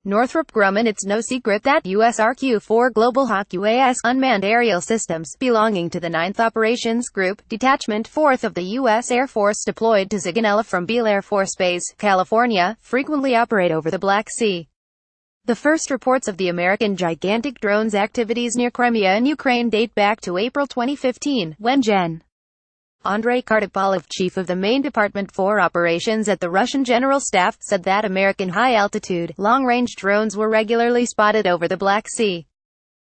Northrop Grumman. It's no secret that U.S. RQ-4 Global Hawk UAS unmanned aerial systems, belonging to the 9th Operations Group, Detachment 4th of the U.S. Air Force deployed to Sigonella from Beale Air Force Base, California, frequently operate over the Black Sea. The first reports of the American gigantic drones activities near Crimea in Ukraine date back to April 2015, when Gen. Andrei Kartapalov, chief of the main Department for Operations at the Russian General Staff, said that American high-altitude, long-range drones were regularly spotted over the Black Sea.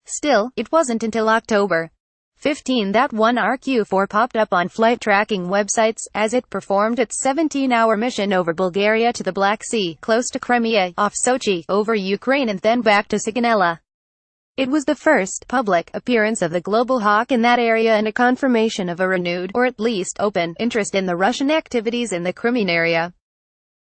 Still, it wasn't until October 15 that one RQ-4 popped up on flight tracking websites, as it performed its 17-hour mission over Bulgaria to the Black Sea, close to Crimea, off Sochi, over Ukraine and then back to Sigonella. It was the first public appearance of the Global Hawk in that area and a confirmation of a renewed, or at least open, interest in the Russian activities in the Crimean area.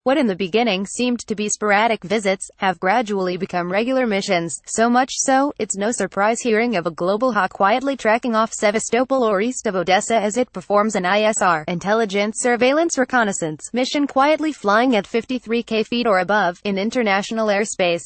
What in the beginning seemed to be sporadic visits, have gradually become regular missions, so much so, it's no surprise hearing of a Global Hawk quietly tracking off Sevastopol or east of Odessa as it performs an ISR, intelligence surveillance reconnaissance, mission, quietly flying at 53 feet or above, in international airspace.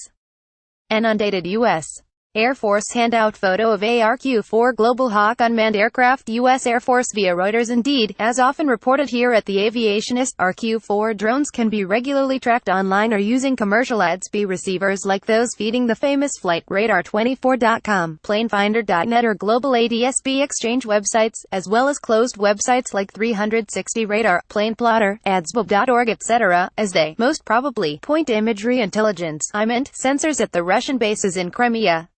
An undated U.S. Air Force handout photo of ARQ-4 Global Hawk unmanned aircraft. U.S. Air Force via Reuters. Indeed, as often reported here at The Aviationist, RQ-4 drones can be regularly tracked online or using commercial ADS-B receivers like those feeding the famous FlightRadar24.com, Planefinder.net or global ADS-B exchange websites, as well as closed websites like 360 Radar, PlanePlotter, ADS-B.org, etc., as they, most probably, point imagery intelligence, sensors at the Russian bases in Crimea.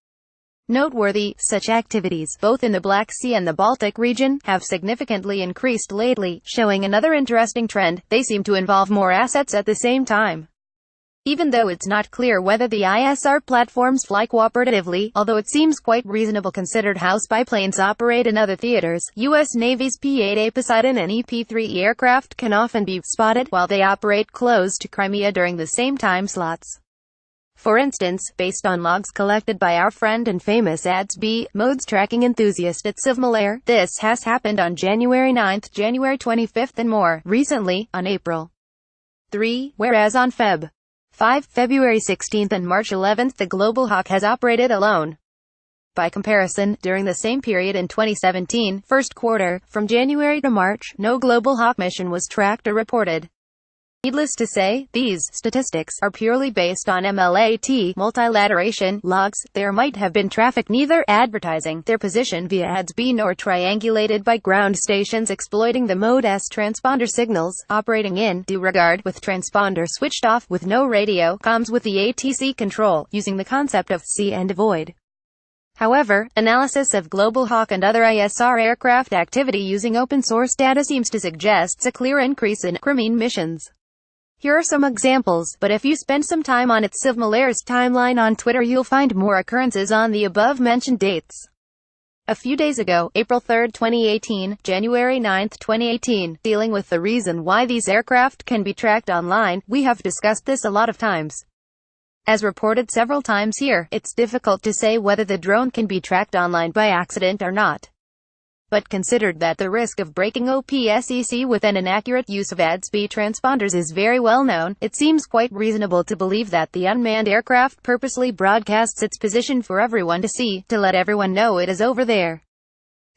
Noteworthy, such activities, both in the Black Sea and the Baltic region, have significantly increased lately, showing another interesting trend: they seem to involve more assets at the same time. Even though it's not clear whether the ISR platforms fly cooperatively, although it seems quite reasonable considered how spy planes operate in other theaters, U.S. Navy's P-8A Poseidon and EP-3E aircraft can often be spotted while they operate close to Crimea during the same time slots. For instance, based on logs collected by our friend and famous ADS-B modes tracking enthusiast at Civmil, this has happened on January 9, January 25, and more recently, on April 3, whereas on Feb. 5, February 16 and March 11, the Global Hawk has operated alone. By comparison, during the same period in 2017, first quarter, from January to March, no Global Hawk mission was tracked or reported. Needless to say, these statistics are purely based on MLAT, multilateration, logs. There might have been traffic neither advertising their position via ADS-B nor triangulated by ground stations exploiting the Mode-S transponder signals, operating in due regard, with transponder switched off, with no radio comms with the ATC control, using the concept of see and avoid. However, analysis of Global Hawk and other ISR aircraft activity using open-source data seems to suggest a clear increase in Crimean missions. Here are some examples, but if you spend some time on its Civmil's timeline on Twitter, you'll find more occurrences on the above-mentioned dates. A few days ago, April 3, 2018, January 9, 2018, dealing with the reason why these aircraft can be tracked online, we have discussed this a lot of times. As reported several times here, it's difficult to say whether the drone can be tracked online by accident or not. But considered that the risk of breaking OPSEC with an inaccurate use of ADS-B transponders is very well known, it seems quite reasonable to believe that the unmanned aircraft purposely broadcasts its position for everyone to see, to let everyone know it is over there.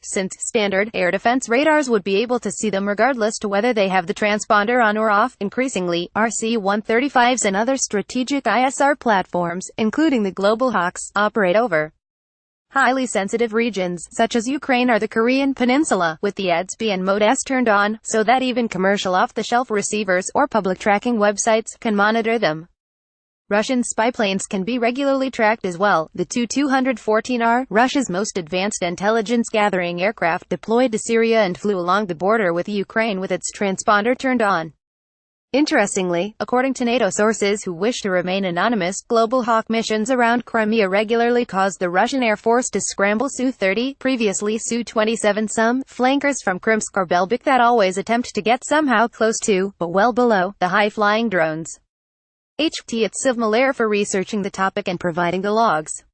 Since standard air defense radars would be able to see them regardless to whether they have the transponder on or off, increasingly, RC-135s and other strategic ISR platforms, including the Global Hawks, operate over highly sensitive regions, such as Ukraine or the Korean Peninsula, with the ADS-B and Mode-S turned on, so that even commercial off-the-shelf receivers, or public tracking websites, can monitor them. Russian spy planes can be regularly tracked as well. The Tu-214R, Russia's most advanced intelligence-gathering aircraft, deployed to Syria and flew along the border with Ukraine with its transponder turned on. Interestingly, according to NATO sources who wish to remain anonymous, Global Hawk missions around Crimea regularly caused the Russian Air Force to scramble Su-30, previously Su-27, some flankers from Krimsk or Belbek that always attempt to get somehow close to, but well below, the high-flying drones. HT at Civmil for researching the topic and providing the logs.